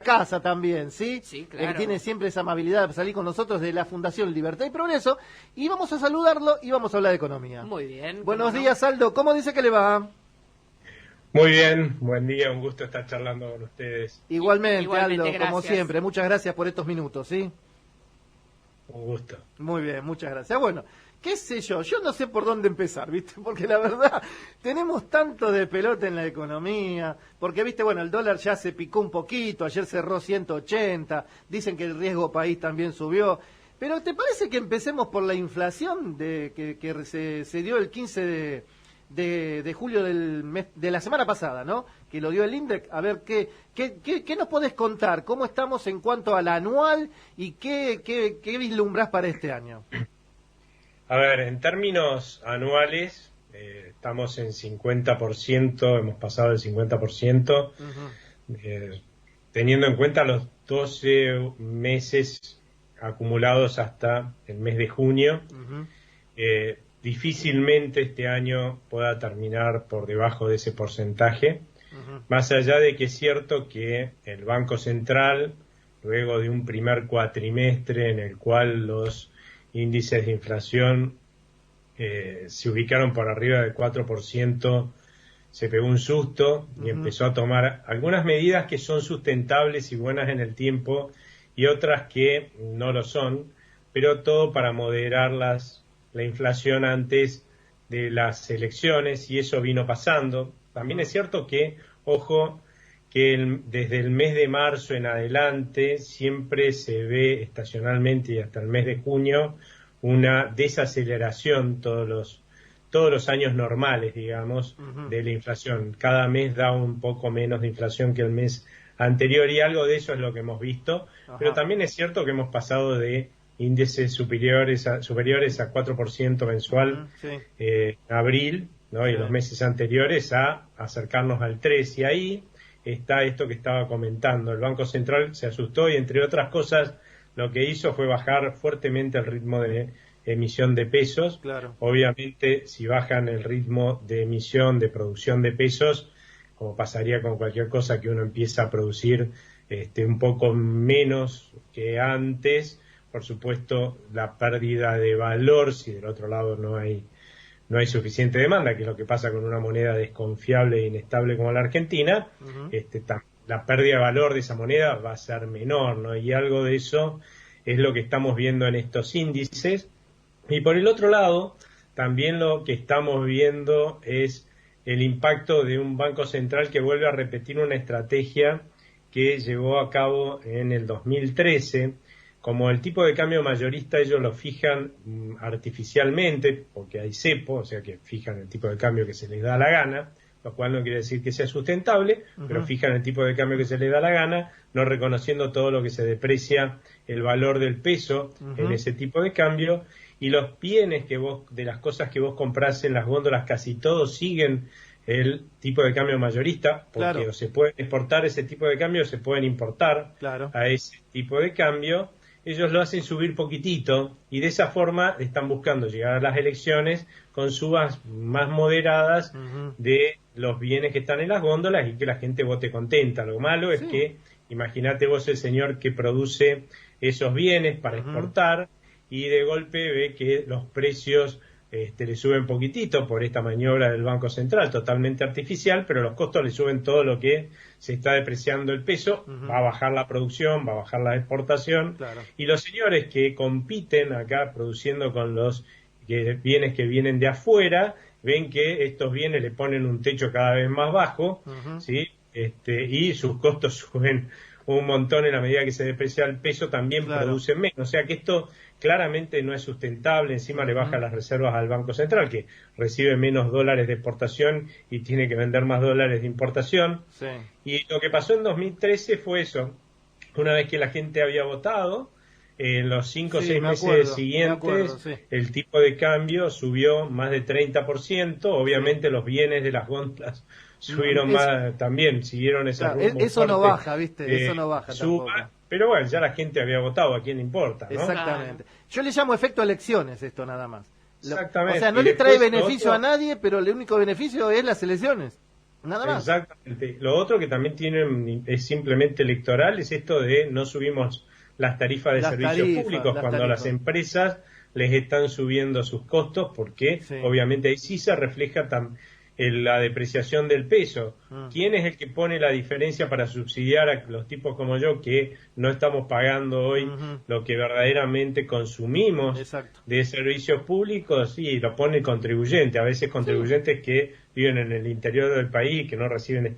casa también, ¿sí? Sí, claro. Tiene siempre esa amabilidad de salir con nosotros de la Fundación Libertad y Progreso. Y vamos a saludarlo y vamos a hablar de economía. Muy bien. Buenos días, Aldo. ¿Cómo dice que le va? Muy bien, buen día, un gusto estar charlando con ustedes. Igualmente, Aldo, gracias. como siempre. Muchas gracias por estos minutos, ¿sí? Un gusto. Muy bien, muchas gracias. Bueno, qué sé yo no sé por dónde empezar, ¿viste? Porque la verdad, tenemos tanto de pelota en la economía, porque, ¿viste? Bueno, el dólar ya se picó un poquito, ayer cerró 180, dicen que el riesgo país también subió, pero ¿te parece que empecemos por la inflación que se dio el 15 de julio del mes, de la semana pasada, ¿no? Que lo dio el INDEC. A ver, ¿qué nos podés contar? ¿Cómo estamos en cuanto al anual y qué vislumbrás para este año? A ver, en términos anuales, estamos en 50%, hemos pasado el 50%, teniendo en cuenta los 12 meses acumulados hasta el mes de junio. Difícilmente este año pueda terminar por debajo de ese porcentaje, más allá de que es cierto que el Banco Central, luego de un primer cuatrimestre en el cual los índices de inflación se ubicaron por arriba del 4%, se pegó un susto y empezó a tomar algunas medidas que son sustentables y buenas en el tiempo y otras que no lo son, pero todo para moderar la inflación antes de las elecciones, y eso vino pasando. También es cierto que, ojo, que desde el mes de marzo en adelante siempre se ve estacionalmente y hasta el mes de junio una desaceleración todos los años normales, digamos, de la inflación. Cada mes da un poco menos de inflación que el mes anterior y algo de eso es lo que hemos visto, pero también es cierto que hemos pasado de índices superiores a 4% mensual en abril, ¿no? Y los meses anteriores a acercarnos al 3%, y ahí está esto que estaba comentando. El Banco Central se asustó y, entre otras cosas, lo que hizo fue bajar fuertemente el ritmo de emisión de pesos. Claro. Obviamente, si bajan el ritmo de emisión, de producción de pesos, como pasaría con cualquier cosa que uno empieza a producir un poco menos que antes, por supuesto, la pérdida de valor, si del otro lado no hay suficiente demanda, que es lo que pasa con una moneda desconfiable e inestable como la Argentina, la pérdida de valor de esa moneda va a ser menor, ¿no? Y algo de eso es lo que estamos viendo en estos índices. Y por el otro lado, también lo que estamos viendo es el impacto de un Banco Central que vuelve a repetir una estrategia que llevó a cabo en el 2013. Como el tipo de cambio mayorista ellos lo fijan artificialmente, porque hay cepo, o sea que fijan el tipo de cambio que se les da la gana, lo cual no quiere decir que sea sustentable, pero fijan el tipo de cambio que se les da la gana, no reconociendo todo lo que se deprecia el valor del peso en ese tipo de cambio, y los bienes de las cosas que vos comprás en las góndolas, casi todos siguen el tipo de cambio mayorista, porque o se pueden exportar ese tipo de cambio o se pueden importar a ese tipo de cambio. Ellos lo hacen subir poquitito y de esa forma están buscando llegar a las elecciones con subas más moderadas de los bienes que están en las góndolas y que la gente vote contenta. Lo malo es que, imagínate vos el señor que produce esos bienes para exportar y de golpe ve que los precios le suben poquitito por esta maniobra del Banco Central, totalmente artificial, pero los costos le suben todo lo que se está depreciando el peso, va a bajar la producción, va a bajar la exportación, y los señores que compiten acá produciendo con los bienes que vienen de afuera, ven que estos bienes le ponen un techo cada vez más bajo, ¿sí? Y sus costos suben un montón en la medida que se deprecia el peso, también producen menos. O sea que esto claramente no es sustentable, encima le baja las reservas al Banco Central, que recibe menos dólares de exportación y tiene que vender más dólares de importación. Y lo que pasó en 2013 fue eso. Una vez que la gente había votado, en los 5 o 6 meses siguientes, el tipo de cambio subió más de 30%. Obviamente los bienes de las góndolas subieron más también, siguieron ese rumbo. Eso no baja, ¿viste? Eso no baja tampoco. Pero bueno, ya la gente había votado, ¿a quién le importa? ¿No? Exactamente. Yo le llamo efecto elecciones esto nada más. Exactamente. O sea, no le trae beneficio a nadie, pero el único beneficio es las elecciones. Nada más. Exactamente. Lo otro que también tienen es simplemente electoral, es esto de no subimos las tarifas de servicios públicos cuando a las empresas les están subiendo sus costos, porque obviamente ahí sí se refleja en la depreciación del peso. ¿Quién es el que pone la diferencia para subsidiar a los tipos como yo que no estamos pagando hoy lo que verdaderamente consumimos de servicios públicos? Sí, lo pone el contribuyente, a veces contribuyentes que viven en el interior del país, que no reciben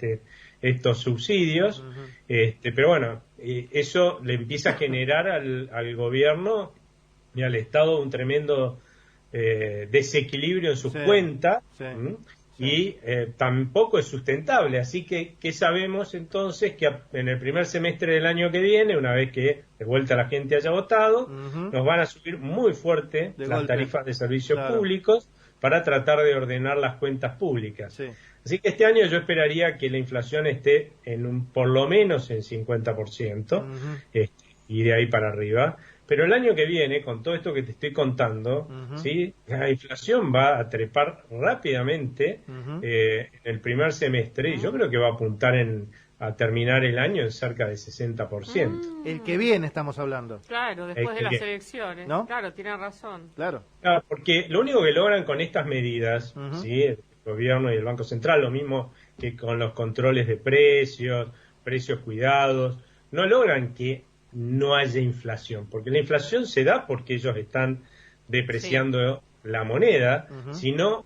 estos subsidios, pero bueno, eso le empieza a generar al gobierno y al Estado un tremendo desequilibrio en sus cuentas, y tampoco es sustentable. Así que, ¿qué sabemos entonces? Que en el primer semestre del año que viene, una vez que de vuelta la gente haya votado, nos van a subir muy fuerte las tarifas de servicios públicos para tratar de ordenar las cuentas públicas. Así que este año yo esperaría que la inflación esté por lo menos en 50%, y de ahí para arriba. Pero el año que viene, con todo esto que te estoy contando, ¿sí? La inflación va a trepar rápidamente en el primer semestre, y yo creo que va a apuntar a terminar el año en cerca de 60%. El que viene estamos hablando. Claro, después de las elecciones. ¿No? Claro, tienen razón. Claro. Porque lo único que logran con estas medidas, ¿sí? El gobierno y el Banco Central, lo mismo que con los controles de precios cuidados, no logran que no haya inflación, porque la inflación se da porque ellos están depreciando la moneda, sino,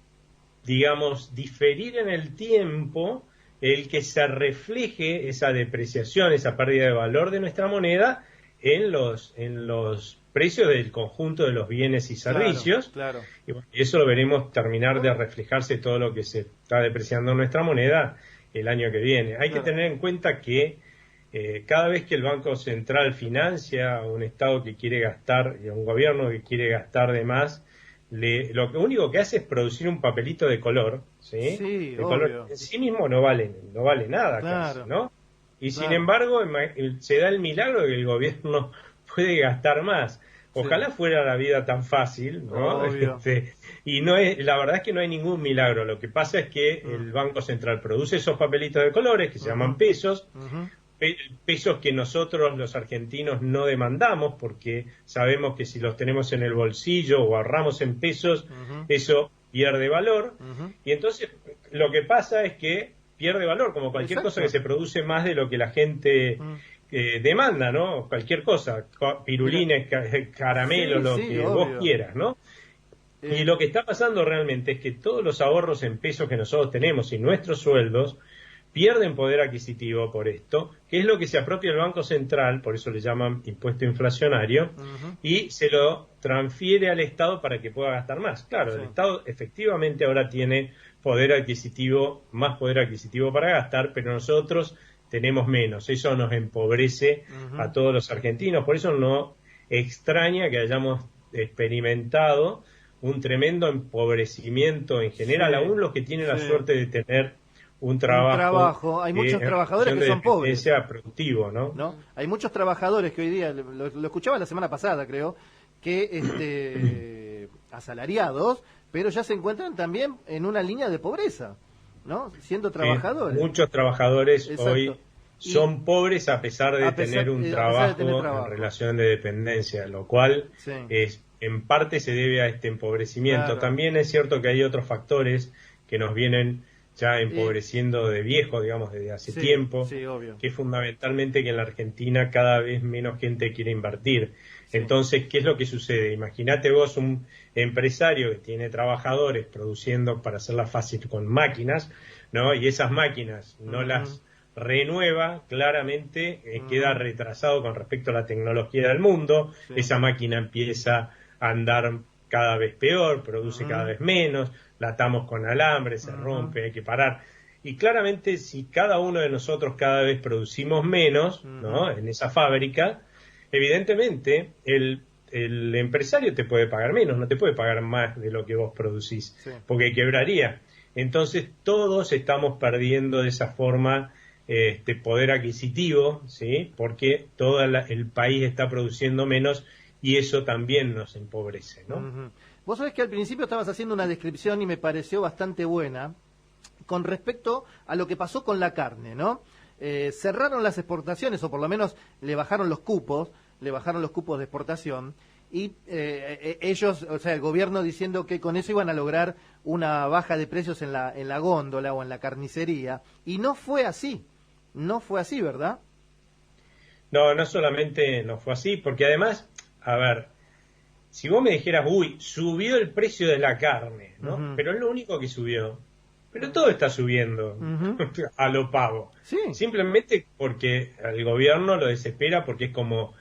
digamos, diferir en el tiempo el que se refleje esa depreciación, esa pérdida de valor de nuestra moneda en los precios del conjunto de los bienes y servicios. Y bueno, eso lo veremos terminar de reflejarse todo lo que se está depreciando en nuestra moneda el año que viene. Hay que tener en cuenta que cada vez que el Banco Central financia a un Estado que quiere gastar y a un gobierno que quiere gastar de más, lo único que hace es producir un papelito de color, ¿sí? De color. En sí mismo no vale nada, casi, ¿no? Y sin embargo se da el milagro de que el gobierno puede gastar más. Ojalá fuera la vida tan fácil, ¿no? Y la verdad es que no hay ningún milagro. Lo que pasa es que el Banco Central produce esos papelitos de colores que se llaman pesos, pesos que nosotros los argentinos no demandamos, porque sabemos que si los tenemos en el bolsillo o ahorramos en pesos, eso pierde valor, y entonces lo que pasa es que pierde valor, como cualquier cosa que se produce más de lo que la gente demanda, ¿no? Cualquier cosa, pirulines, caramelos, lo que vos quieras, ¿no? Y lo que está pasando realmente es que todos los ahorros en pesos que nosotros tenemos y nuestros sueldos pierden poder adquisitivo por esto, que es lo que se apropia el Banco Central, por eso le llaman impuesto inflacionario, y se lo transfiere al Estado para que pueda gastar más. Claro, el Estado efectivamente ahora tiene más poder adquisitivo para gastar, pero nosotros tenemos menos. Eso nos empobrece a todos los argentinos. Por eso no extraña que hayamos experimentado un tremendo empobrecimiento en general, aún los que tienen la suerte de tener un trabajo. Hay muchos trabajadores que son pobres. Que sea productivo, ¿no? Hay muchos trabajadores que hoy día, lo escuchaba la semana pasada, creo, que asalariados, pero ya se encuentran también en una línea de pobreza, ¿no? Siendo trabajadores. Muchos trabajadores hoy son pobres a pesar de tener un trabajo en relación de dependencia, lo cual en parte se debe a este empobrecimiento. También es cierto que hay otros factores que nos vienen ya empobreciendo de viejo, digamos, desde hace tiempo, que es fundamentalmente que en la Argentina cada vez menos gente quiere invertir. Entonces, ¿qué es lo que sucede? Imagínate vos un empresario que tiene trabajadores produciendo, para hacerla fácil, con máquinas, ¿no? Y esas máquinas no las renueva, claramente queda retrasado con respecto a la tecnología del mundo, esa máquina empieza a andar cada vez peor, produce cada vez menos, la atamos con alambre, se rompe, hay que parar. Y claramente si cada uno de nosotros cada vez producimos menos, ¿no? En esa fábrica, evidentemente el empresario te puede pagar menos, no te puede pagar más de lo que vos producís, porque quebraría. Entonces todos estamos perdiendo de esa forma poder adquisitivo, ¿sí? Porque todo el país está produciendo menos y eso también nos empobrece, ¿no? Vos sabés que al principio estabas haciendo una descripción y me pareció bastante buena, con respecto a lo que pasó con la carne, ¿no? Cerraron las exportaciones, o por lo menos le bajaron los cupos de exportación, y ellos, o sea, el gobierno diciendo que con eso iban a lograr una baja de precios en la góndola o en la carnicería, y no fue así, ¿verdad? No solamente no fue así, porque además, a ver, si vos me dijeras, subió el precio de la carne, ¿no? Pero es lo único que subió. Pero todo está subiendo a lo pavo. Sí. Simplemente porque el gobierno lo desespera, porque es como,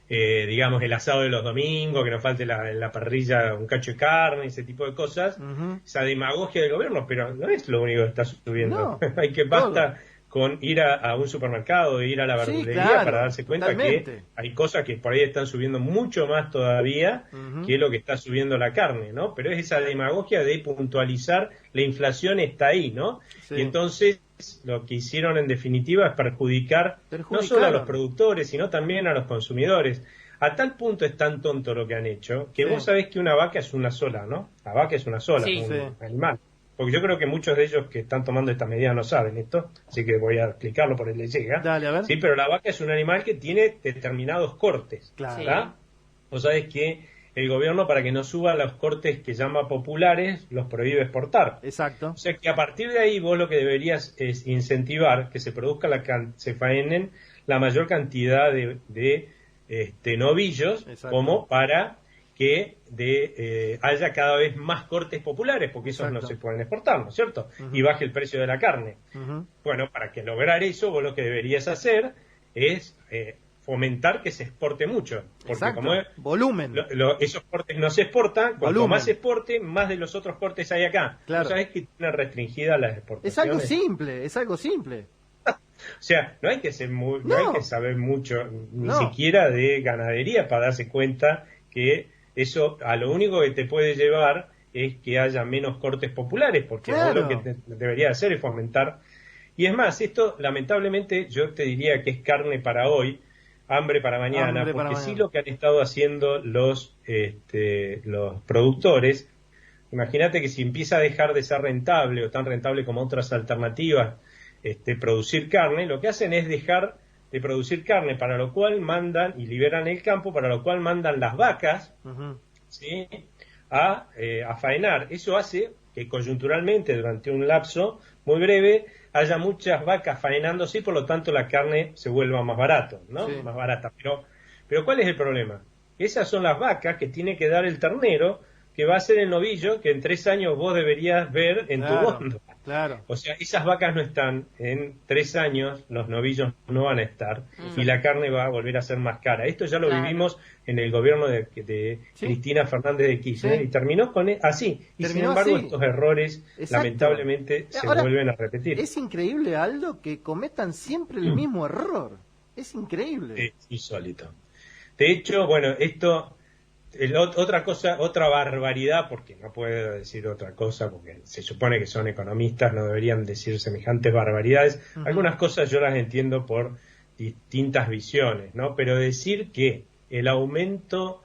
digamos, el asado de los domingos, que nos falte en la parrilla un cacho de carne, ese tipo de cosas. Esa demagogia del gobierno, pero no es lo único que está subiendo. No, Hay que basta con ir a un supermercado, ir a la verdulería para darse cuenta que hay cosas que por ahí están subiendo mucho más todavía que lo que está subiendo la carne, ¿no? Pero es esa demagogia de puntualizar, la inflación está ahí, ¿no? Sí. Y entonces lo que hicieron en definitiva es perjudicar no solo a los productores, sino también a los consumidores. A tal punto es tan tonto lo que han hecho, que vos sabés que una vaca es una sola, ¿no? La vaca es una sola, un animal. Porque yo creo que muchos de ellos que están tomando esta medida no saben esto, así que voy a explicarlo por el les llega. Dale, a ver. Sí, pero la vaca es un animal que tiene determinados cortes. Claro. ¿Verdad? Vos sabés que el gobierno, para que no suba los cortes que llama populares, los prohíbe exportar. Exacto. O sea que a partir de ahí vos lo que deberías es incentivar que se produzca se faenen la mayor cantidad de novillos. Exacto. Como para que haya cada vez más cortes populares, porque esos no se pueden exportar, ¿no es cierto? Y baje el precio de la carne. Bueno, para que lograr eso, vos lo que deberías hacer es fomentar que se exporte mucho. Porque como volumen. Esos cortes no se exportan, cuanto más se exporte, más de los otros cortes hay acá. Claro. ¿Tú sabés que tienen restringidas las exportaciones? Es algo simple. O sea, no hay que saber mucho, ni siquiera de ganadería, para darse cuenta que eso a lo único que te puede llevar es que haya menos cortes populares, porque lo que debería hacer es fomentar. Y es más, esto lamentablemente yo te diría que es carne para hoy, hambre para mañana, porque sí lo que han estado haciendo los productores. Imagínate que si empieza a dejar de ser rentable o tan rentable como otras alternativas producir carne, lo que hacen es dejar de producir carne, para lo cual mandan y liberan el campo, para lo cual mandan las vacas ¿sí? a faenar. Eso hace que coyunturalmente, durante un lapso muy breve, haya muchas vacas faenándose y por lo tanto la carne se vuelva más barato, ¿no? Sí. Más barata. Pero ¿cuál es el problema? Esas son las vacas que tiene que dar el ternero, que va a ser el novillo que en 3 años vos deberías ver en tu góndola. Claro. O sea, esas vacas no están, en 3 años los novillos no van a estar y la carne va a volver a ser más cara. Esto ya lo vivimos en el gobierno de Cristina Fernández de Kirchner y terminó así. Y sin embargo estos errores lamentablemente se vuelven a repetir. Es increíble, Aldo, que cometan siempre el mismo error. Es increíble. Es insólito. De hecho, bueno, esto... otra barbaridad, porque no puedo decir otra cosa, porque se supone que son economistas, no deberían decir semejantes barbaridades. Algunas cosas yo las entiendo por distintas visiones, ¿no? Pero decir que el aumento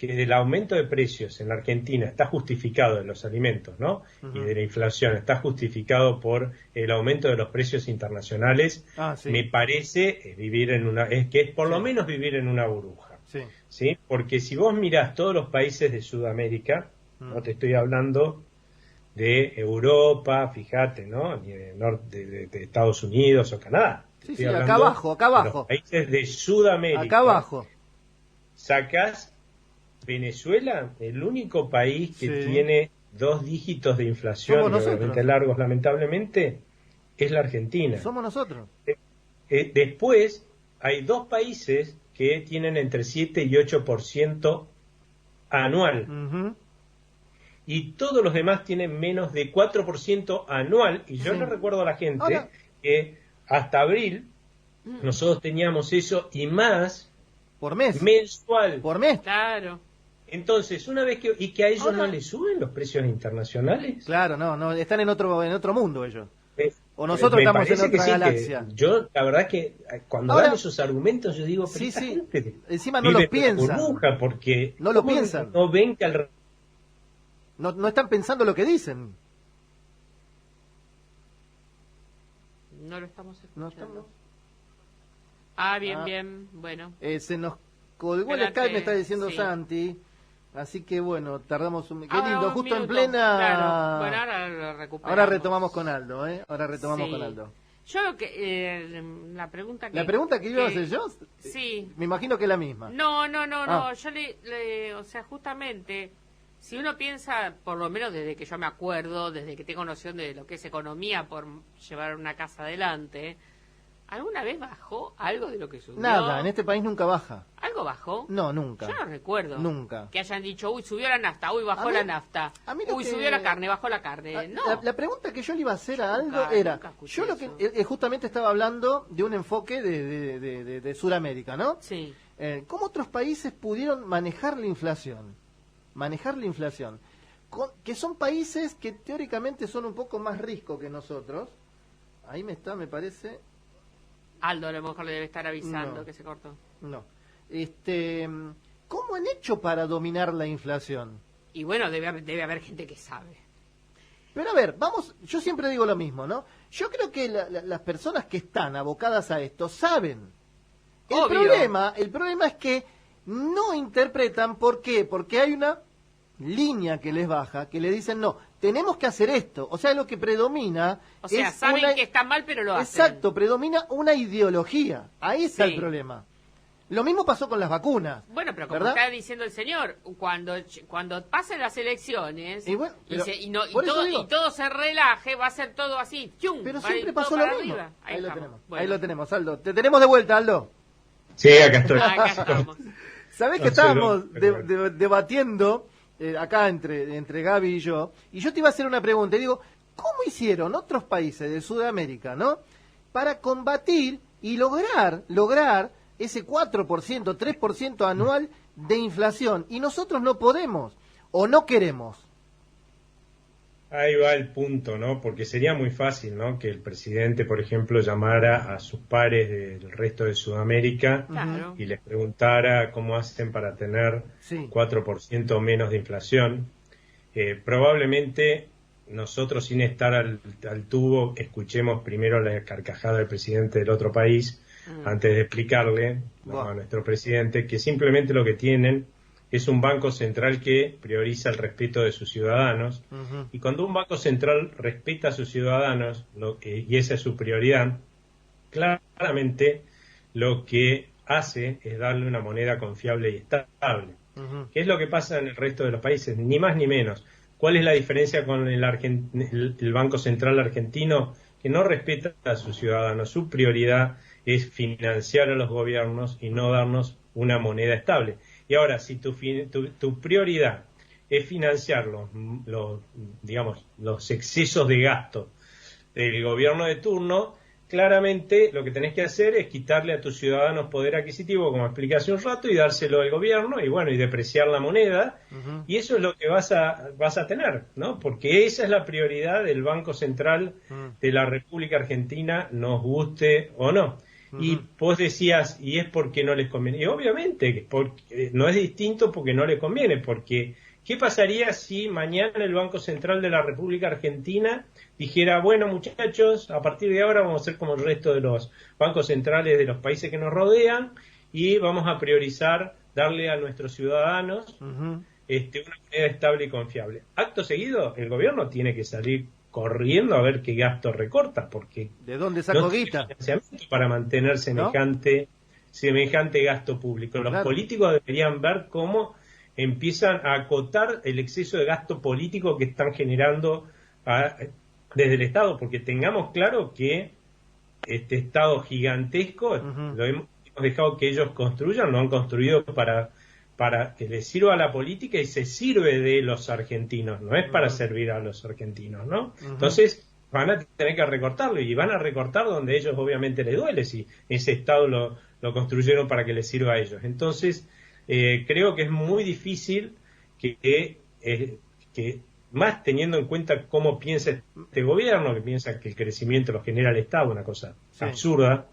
de precios en la Argentina está justificado de los alimentos, ¿no? Y de la inflación está justificado por el aumento de los precios internacionales, me parece que es por lo menos vivir en una burbuja. ¿Sí? Porque si vos mirás todos los países de Sudamérica, no te estoy hablando de Europa, fíjate, ¿no? Ni de Estados Unidos o Canadá. Sí, acá abajo. Los países de Sudamérica. Acá abajo. Sacás Venezuela, el único país que tiene 2 dígitos de inflación, obviamente largos lamentablemente, es la Argentina. Somos nosotros. Después hay 2 países que tienen entre 7 y 8% anual. Y todos los demás tienen menos de 4% anual. Y yo le recuerdo a la gente que hasta abril nosotros teníamos eso y más por mes. Mensual. Por mes. Claro. Entonces, una vez que a ellos no les suben los precios internacionales. Claro, no, están en otro mundo ellos. O nosotros estamos en otra galaxia. Yo, la verdad que cuando dan esos argumentos, yo digo, pero encima no los piensan. Burbuja porque no lo piensan. No ven que no están pensando lo que dicen. No lo estamos escuchando. ¿No estamos? Bien, bueno. Se nos colgó el Skype, me está diciendo Santi. Así que bueno, tardamos un... Qué lindo, justo en plena... Claro. Bueno, ahora lo recuperamos. Ahora retomamos con Aldo, Ahora retomamos con Aldo. Yo lo que... la pregunta que... ¿La pregunta que iba a hacer yo? Sí. Me imagino que es la misma. No. Yo o sea, justamente, si uno piensa, por lo menos desde que yo me acuerdo, desde que tengo noción de lo que es economía por llevar una casa adelante... ¿Alguna vez bajó algo de lo que subió? Nada, en este país nunca baja. ¿Algo bajó? No, nunca. Yo no recuerdo. Nunca. Que hayan dicho, uy, subió la nafta, uy, bajó la nafta. Uy, subió la carne, bajó la carne. No. La pregunta que yo le iba a hacer a Aldo era, yo lo que justamente estaba hablando de un enfoque de Sudamérica, ¿no? Sí. ¿Cómo otros países pudieron manejar la inflación? Que son países que teóricamente son un poco más ricos que nosotros. Ahí me parece... Aldo a lo mejor le debe estar avisando que se cortó. No. ¿Cómo han hecho para dominar la inflación? Y bueno, debe haber gente que sabe. Pero a ver, yo siempre digo lo mismo, ¿no? Yo creo que las personas que están abocadas a esto saben. El problema es que no interpretan. ¿Por qué? Porque hay una línea que les baja, que le dicen, no, tenemos que hacer esto. O sea, lo que predomina... O sea, saben que está mal, pero lo hacen. Exacto, predomina una ideología. Ahí está el problema. Lo mismo pasó con las vacunas. Bueno, pero como está diciendo el señor, cuando pasen las elecciones y todo se relaje, va a ser todo así. ¡Chum! Pero siempre pasó lo mismo. Ahí lo tenemos, Aldo. Te tenemos de vuelta, Aldo. Sí, acá estoy. Acá estamos. ¿Sabés que estábamos debatiendo... acá entre Gaby y yo te iba a hacer una pregunta, y digo, ¿cómo hicieron otros países de Sudamérica, para combatir y lograr ese 4%, 3% anual de inflación, y nosotros no podemos, o no queremos? Ahí va el punto, porque sería muy fácil, que el presidente, por ejemplo, llamara a sus pares del resto de Sudamérica y les preguntara cómo hacen para tener 4% menos de inflación. Probablemente nosotros, sin estar al tubo, escuchemos primero la carcajada del presidente del otro país antes de explicarle a nuestro presidente que simplemente lo que tienen es un banco central que prioriza el respeto de sus ciudadanos, y cuando un banco central respeta a sus ciudadanos, y esa es su prioridad, claramente lo que hace es darle una moneda confiable y estable. ¿Qué es lo que pasa en el resto de los países? Ni más ni menos. ¿Cuál es la diferencia con el Banco Central argentino? Que no respeta a sus ciudadanos. Su prioridad es financiar a los gobiernos y no darnos una moneda estable. Y ahora, si tu prioridad es financiar los excesos de gasto del gobierno de turno, claramente lo que tenés que hacer es quitarle a tus ciudadanos poder adquisitivo, como expliqué hace un rato, y dárselo al gobierno, y depreciar la moneda, y eso es lo que vas a tener, porque esa es la prioridad del Banco Central de la República Argentina, nos guste o no. Y vos decías, y es porque no les conviene. Y obviamente, porque no es distinto porque no les conviene, porque ¿qué pasaría si mañana el Banco Central de la República Argentina dijera, bueno, muchachos, a partir de ahora vamos a ser como el resto de los bancos centrales de los países que nos rodean y vamos a priorizar darle a nuestros ciudadanos una moneda estable y confiable? Acto seguido, el gobierno tiene que salir corriendo a ver qué gasto recorta, porque ¿de dónde saco guita? Para mantener semejante gasto público. Los políticos deberían ver cómo empiezan a acotar el exceso de gasto político que están generando desde el Estado, porque tengamos claro que este Estado gigantesco lo hemos dejado que ellos construyan, lo han construido para que les sirva a la política, y se sirve de los argentinos, no es para servir a los argentinos, Entonces van a tener que recortarlo, y van a recortar donde ellos obviamente les duele, si ese Estado lo construyeron para que les sirva a ellos. Entonces creo que es muy difícil que más teniendo en cuenta cómo piensa este gobierno, que piensa que el crecimiento lo genera el Estado, una cosa absurda.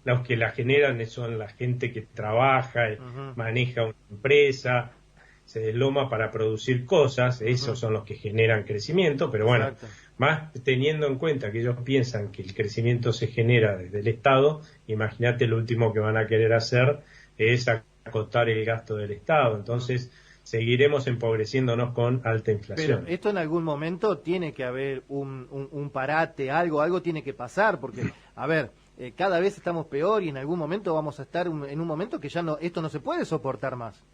Los que la generan son la gente que trabaja, maneja una empresa, se desloma para producir cosas, esos son los que generan crecimiento, pero bueno, más teniendo en cuenta que ellos piensan que el crecimiento se genera desde el Estado. Imagínate, lo último que van a querer hacer es acotar el gasto del Estado. Entonces seguiremos empobreciéndonos con alta inflación. Pero esto en algún momento tiene que haber un parate, algo tiene que pasar, porque, a ver, cada vez estamos peor y en algún momento vamos a estar en un momento que ya no, esto no se puede soportar más.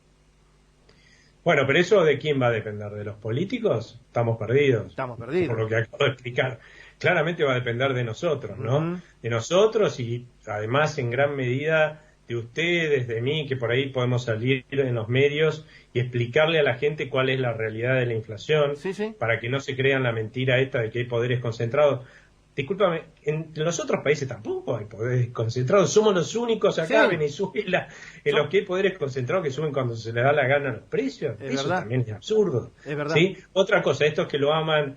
Bueno, pero eso ¿de quién va a depender? ¿De los políticos? Estamos perdidos. Estamos perdidos. Por lo que acabo de explicar. Claramente va a depender de nosotros, ¿no? De nosotros y además en gran medida de ustedes, de mí, que por ahí podemos salir en los medios y explicarle a la gente cuál es la realidad de la inflación, para que no se crean la mentira esta de que hay poderes concentrados. Discúlpame, en los otros países tampoco hay poderes concentrados, somos los únicos acá, Venezuela, en los que hay poderes concentrados que suben cuando se les da la gana los precios. Eso también es absurdo. Es verdad. ¿Sí? Otra cosa, estos que lo aman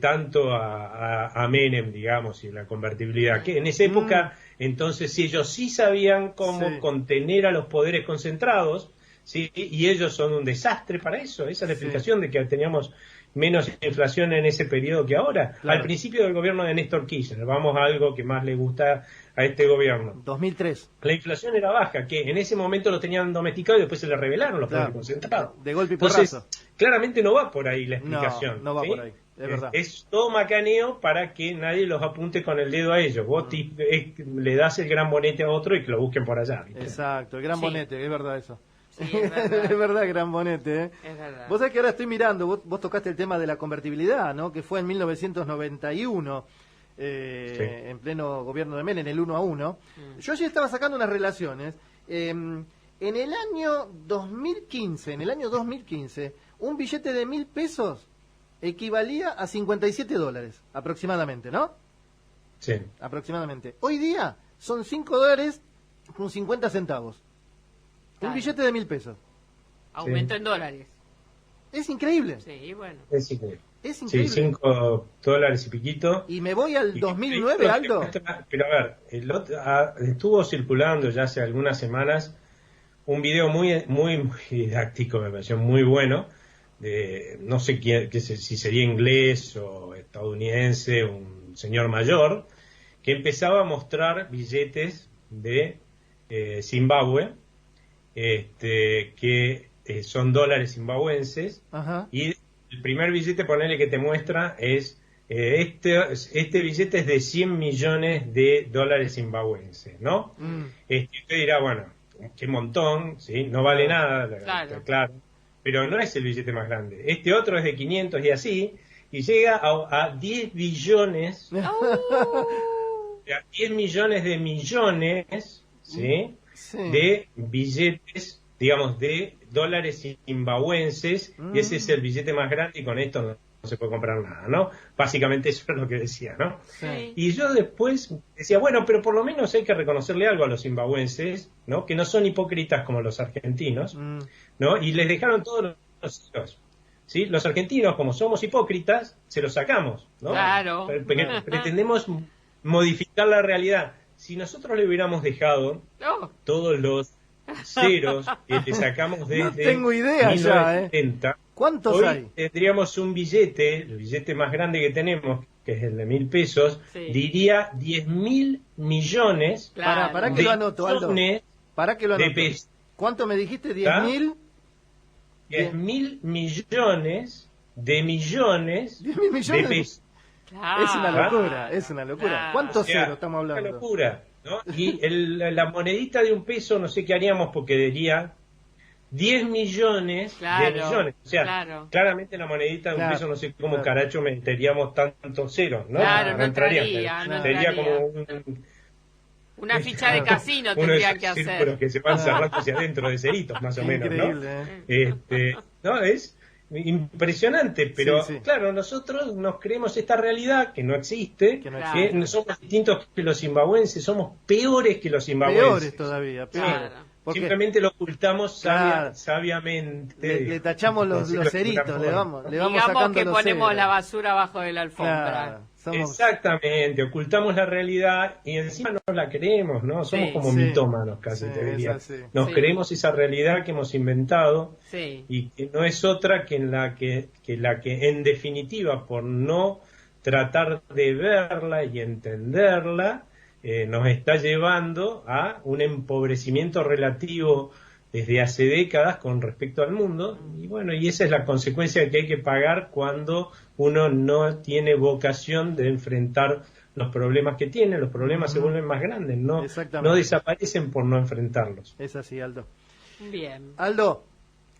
tanto a Menem, digamos, y la convertibilidad, que en esa época, entonces, si ellos sí sabían cómo contener a los poderes concentrados, ¿sí? Y ellos son un desastre para eso. Esa es la explicación de que teníamos menos inflación en ese periodo que ahora. Claro. Al principio del gobierno de Néstor Kirchner, vamos a algo que más le gusta a este gobierno. 2003. La inflación era baja, que en ese momento lo tenían domesticado y después se le revelaron los poderes concentrados. De golpe y porrazo. Entonces, claramente no va por ahí la explicación. No va por ahí, es verdad. Es todo macaneo para que nadie los apunte con el dedo a ellos. Vos le das el gran bonete a otro y que lo busquen por allá, ¿viste? Exacto, el gran bonete, es verdad eso. Sí, es verdad. Es verdad, gran bonete, ¿eh? Es verdad. Vos sabés que ahora estoy mirando, vos tocaste el tema de la convertibilidad, ¿no? Que fue en 1991, en pleno gobierno de Menem, en el 1 a 1. Yo allí estaba sacando unas relaciones. En el año 2015, un billete de 1.000 pesos equivalía a $57, aproximadamente, ¿no? Sí. Aproximadamente. Hoy día son $5 con 50 centavos. Un billete de 1.000 pesos. Aumentó en dólares. Es increíble. Sí, bueno. Es increíble. Es increíble. Sí, $5 y piquito. Y me voy al 2009, Aldo. Pero a ver, estuvo circulando ya hace algunas semanas un video muy didáctico, me pareció muy bueno, de no sé si sería inglés o estadounidense, un señor mayor, que empezaba a mostrar billetes de Zimbabue, que son dólares zimbabuenses. Ajá. Y el primer billete, ponele, que te muestra es este billete es de 100 millones de dólares zimbabuenses, ¿no? Usted dirá, bueno, qué montón, ¿sí? No vale nada, claro, pero no es el billete más grande. Este otro es de 500 y así, y llega a 10 billones, a 10 millones de millones, ¿sí? De billetes, digamos, de dólares zimbabuenses, y ese es el billete más grande, y con esto no se puede comprar nada, ¿no? Básicamente eso es lo que decía, ¿no? Sí. Y yo después decía, bueno, pero por lo menos hay que reconocerle algo a los zimbabuenses, ¿no? Que no son hipócritas como los argentinos, ¿no? Y les dejaron todos los hijos, ¿sí? Los argentinos, como somos hipócritas, se los sacamos, ¿no? Claro. Pretendemos modificar la realidad. Si nosotros le hubiéramos dejado todos los ceros que le sacamos desde no tengo idea 1970, ya, ¿cuántos hoy hay? Tendríamos un billete, el billete más grande que tenemos, que es el de 1.000 pesos, diría 10.000 millones. Claro. Para que lo anoto, Aldo. Para que lo anoto. Pesos. ¿Cuánto me dijiste? 10.000. 10.000 millones de millones, 10.000 millones de pesos. Claro. Es una locura, es una locura. Claro. ¿Cuántos O sea, ceros estamos hablando? Una locura, ¿no? Y la monedita de un peso, no sé qué haríamos, porque diría 10 millones de millones. O sea, claramente la monedita de un peso, no sé cómo caracho meteríamos tantos ceros, ¿no? Claro, no entraría. Sería como una ficha de casino tendría que hacer. Pero que se van cerrando hacia adentro de ceritos, más o menos, increíble, ¿no? No, es impresionante, pero claro, nosotros nos creemos esta realidad que no existe, que somos distintos que los zimbabuenses, somos peores que los zimbabuenses. Peores todavía, peores. Claro. Simplemente lo ocultamos sabiamente. Le tachamos los ceritos, le vamos digamos sacando que los ponemos ceros. la basura abajo de la alfombra. Exactamente, ocultamos la realidad y encima no la creemos, ¿no? Somos como mitómanos casi, te diría. Nos creemos esa realidad que hemos inventado y que no es otra que la que en definitiva, por no tratar de verla y entenderla nos está llevando a un empobrecimiento relativo desde hace décadas con respecto al mundo, y bueno, y esa es la consecuencia que hay que pagar cuando uno no tiene vocación de enfrentar los problemas que tiene. Los problemas se vuelven más grandes, no desaparecen por no enfrentarlos. Es así, Aldo. Bien. Aldo,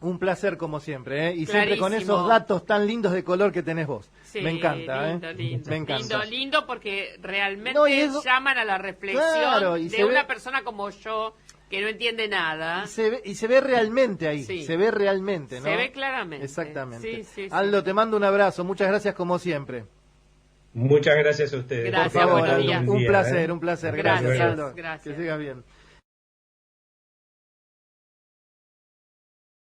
un placer como siempre, ¿eh? Y Clarísimo. siempre con esos datos tan lindos de color que tenés vos. Sí, me encanta, lindo, me encanta. Lindo porque realmente No, y eso- llaman a la reflexión Claro, y de se una ve- persona como yo que no entiende nada. Y se ve realmente ahí, Sí. se ve realmente, ¿no? Se ve claramente. Exactamente. Sí. Aldo, te mando un abrazo, muchas gracias como siempre. Muchas gracias a ustedes. Gracias, Por favor, buenos Aldo, días. un placer. Gracias, Aldo. gracias. Que sigas bien.